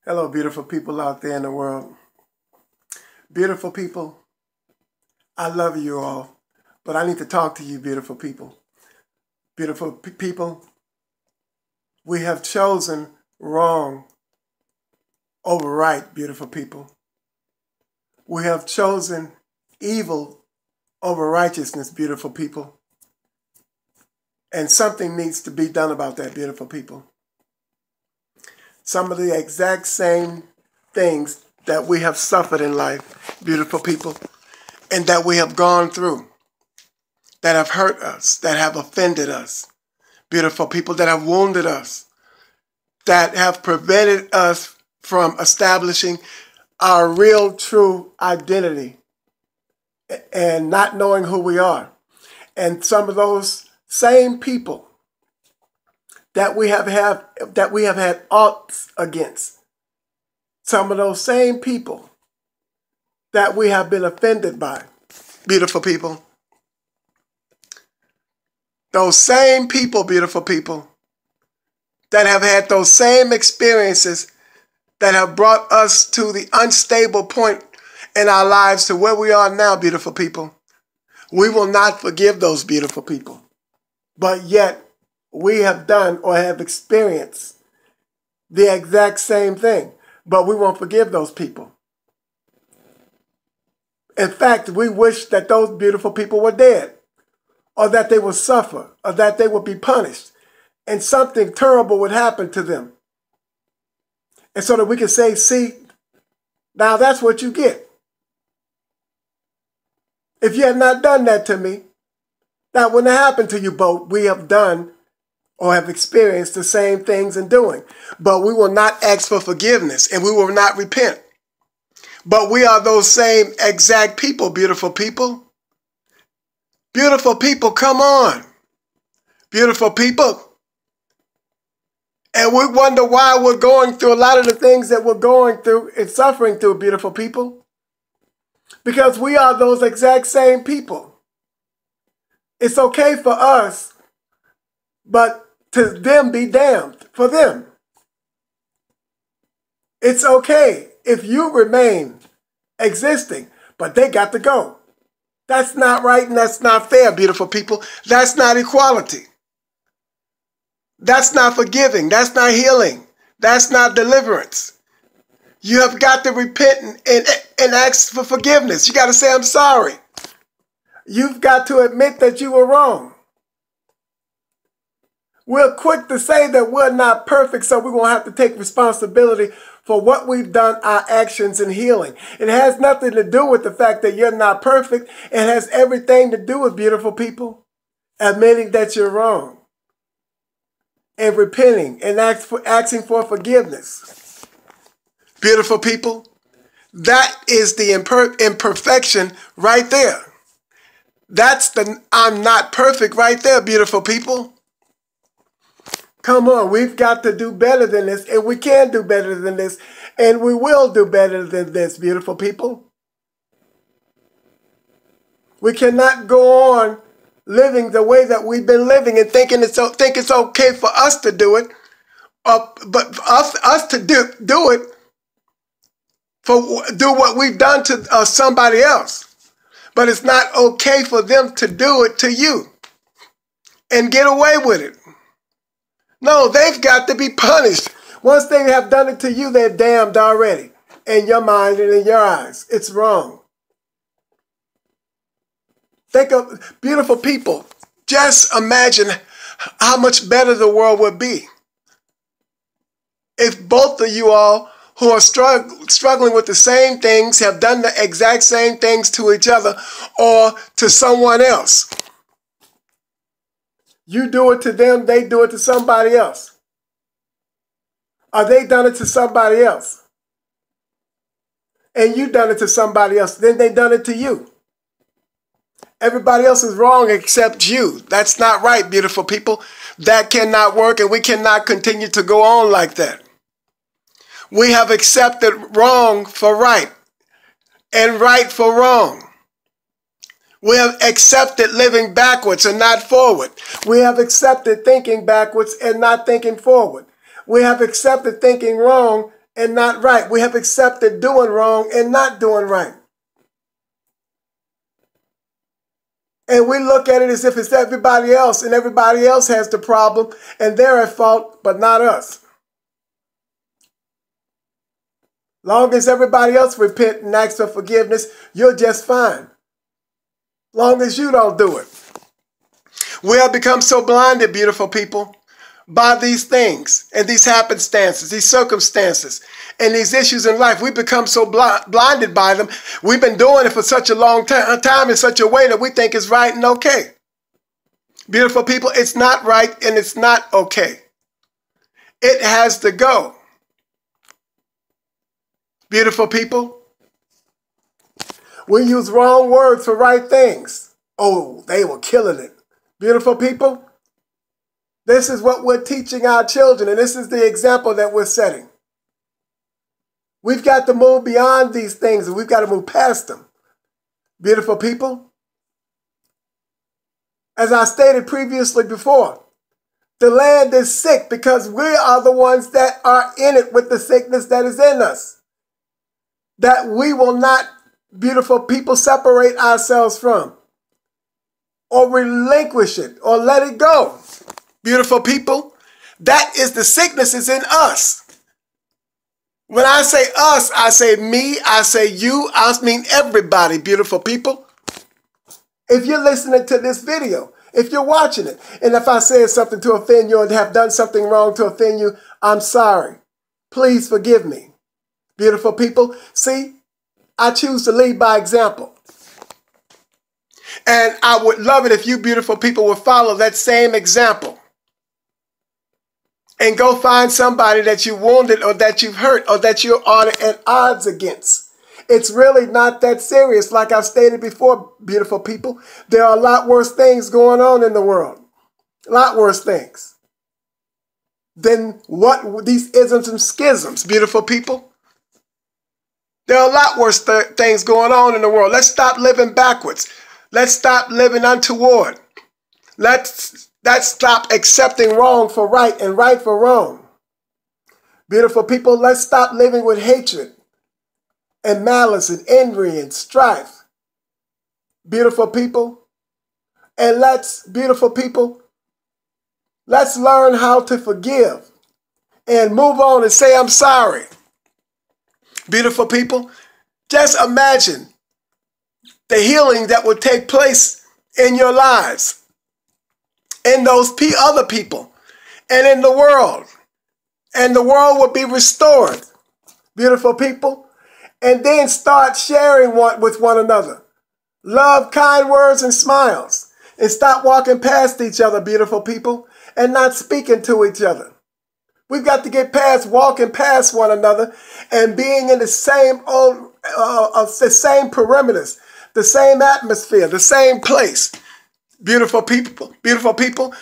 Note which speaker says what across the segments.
Speaker 1: Hello, beautiful people out there in the world. Beautiful people, I love you all, but I need to talk to you, beautiful people. Beautiful people, we have chosen wrong over right, beautiful people. We have chosen evil over righteousness, beautiful people. And something needs to be done about that, beautiful people. Some of the exact same things that we have suffered in life, beautiful people, and that we have gone through, that have hurt us, that have offended us, beautiful people, that have wounded us, that have prevented us from establishing our real, true identity and not knowing who we are. And some of those same people that we have had odds against, some of those same people that we have been offended by, beautiful people. Those same people, beautiful people, that have had those same experiences that have brought us to the unstable point in our lives to where we are now, beautiful people. We will not forgive those beautiful people. But yet, we have done or have experienced the exact same thing. But we won't forgive those people. In fact, we wish that those beautiful people were dead, or that they would suffer, or that they would be punished, and something terrible would happen to them. And so that we can say, see, now that's what you get. If you had not done that to me, that wouldn't have happened to you, but we have done or have experienced the same things in doing. But we will not ask for forgiveness, and we will not repent. But we are those same exact people, beautiful people. Beautiful people, come on. Beautiful people. And we wonder why we're going through a lot of the things that we're going through and suffering through, beautiful people. Because we are those exact same people. It's okay for us, but to them be damned for them. It's okay if you remain existing, but they got to go. That's not right and that's not fair, beautiful people. That's not equality. That's not forgiving. That's not healing. That's not deliverance. You have got to repent and ask for forgiveness. You got to say, I'm sorry. You've got to admit that you were wrong. We're quick to say that we're not perfect, so we're going to have to take responsibility for what we've done, our actions in healing. It has nothing to do with the fact that you're not perfect. It has everything to do with, beautiful people, admitting that you're wrong and repenting and asking for forgiveness. Beautiful people, that is the imperfection right there. That's the I'm not perfect right there, beautiful people. Come on, we've got to do better than this, and we can do better than this, and we will do better than this, beautiful people. We cannot go on living the way that we've been living and think it's okay for us to do it, but for us to do it, do what we've done to somebody else. But it's not okay for them to do it to you and get away with it. No, they've got to be punished. Once they have done it to you, they're damned already. In your mind and in your eyes. It's wrong. Think of beautiful people. Just imagine how much better the world would be if both of you all who are struggling with the same things have done the exact same things to each other or to someone else. You do it to them, they do it to somebody else. Or they done it to somebody else. And you done it to somebody else. Then they done it to you. Everybody else is wrong except you. That's not right, beautiful people. That cannot work, and we cannot continue to go on like that. We have accepted wrong for right and right for wrong. We have accepted living backwards and not forward. We have accepted thinking backwards and not thinking forward. We have accepted thinking wrong and not right. We have accepted doing wrong and not doing right. And we look at it as if it's everybody else, and everybody else has the problem, and they're at fault, but not us. Long as everybody else repent and ask for forgiveness, you're just fine. Long as you don't do it. We have become so blinded, beautiful people, by these things and these happenstances, these circumstances, and these issues in life. We've become so blinded by them. We've been doing it for such a long time in such a way that we think it's right and okay. Beautiful people, it's not right and it's not okay. It has to go. Beautiful people, we use wrong words for right things. Oh, they were killing it. Beautiful people, this is what we're teaching our children, and this is the example that we're setting. We've got to move beyond these things, and we've got to move past them. Beautiful people, as I stated previously before, the land is sick because we are the ones that are in it with the sickness that is in us, that we will not, beautiful people, separate ourselves from, or relinquish it, or let it go. Beautiful people, that is the sickness is in us. When I say us, I say me, I say you, I mean everybody, beautiful people. If you're listening to this video, if you're watching it, and if I said something to offend you and have done something wrong to offend you, I'm sorry. Please forgive me. Beautiful people, see, I choose to lead by example. And I would love it if you beautiful people would follow that same example. And go find somebody that you wounded or that you've hurt or that you're at odds against. It's really not that serious. Like I've stated before, beautiful people, there are a lot worse things going on in the world. A lot worse things than what these isms and schisms, beautiful people. There are a lot worse things going on in the world. Let's stop living backwards. Let's stop living untoward. Let's stop accepting wrong for right and right for wrong. Beautiful people, let's stop living with hatred and malice and envy and strife. Beautiful people. And beautiful people, let's learn how to forgive and move on and say, I'm sorry. Beautiful people, just imagine the healing that would take place in your lives, in those other people, and in the world. And the world would be restored, beautiful people. And then start sharing with one another. Love, kind words, and smiles. And stop walking past each other, beautiful people, and not speaking to each other. We've got to get past walking past one another and being in the same perimeters, the same atmosphere, the same place. Beautiful people, beautiful people.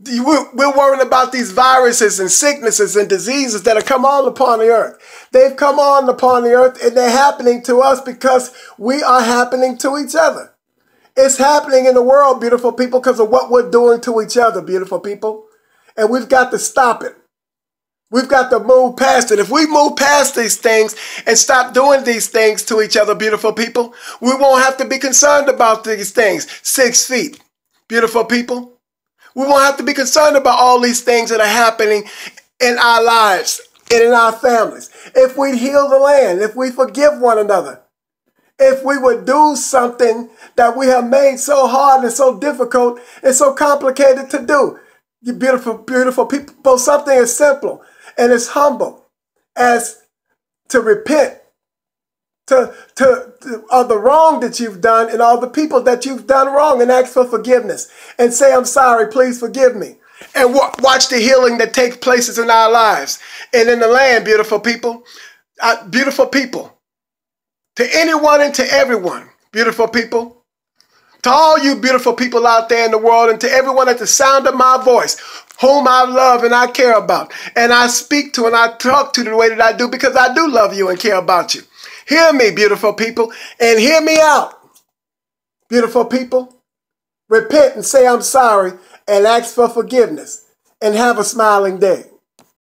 Speaker 1: We're worrying about these viruses and sicknesses and diseases that have come on upon the earth. They've come on upon the earth and they're happening to us because we are happening to each other. It's happening in the world, beautiful people, because of what we're doing to each other, beautiful people. And we've got to stop it. We've got to move past it. If we move past these things and stop doing these things to each other, beautiful people, we won't have to be concerned about these things. 6 feet, beautiful people. We won't have to be concerned about all these things that are happening in our lives and in our families. If we heal the land, if we forgive one another, if we would do something that we have made so hard and so difficult and so complicated to do. You beautiful, beautiful people, something as simple and as humble as to repent of the wrong that you've done and all the people that you've done wrong and ask for forgiveness and say, I'm sorry, please forgive me. And watch the healing that takes places in our lives and in the land, beautiful people. Beautiful people. To anyone and to everyone, beautiful people. To all you beautiful people out there in the world and to everyone at the sound of my voice, whom I love and I care about. And I speak to and I talk to the way that I do because I do love you and care about you. Hear me, beautiful people, and hear me out. Beautiful people, repent and say I'm sorry and ask for forgiveness and have a smiling day.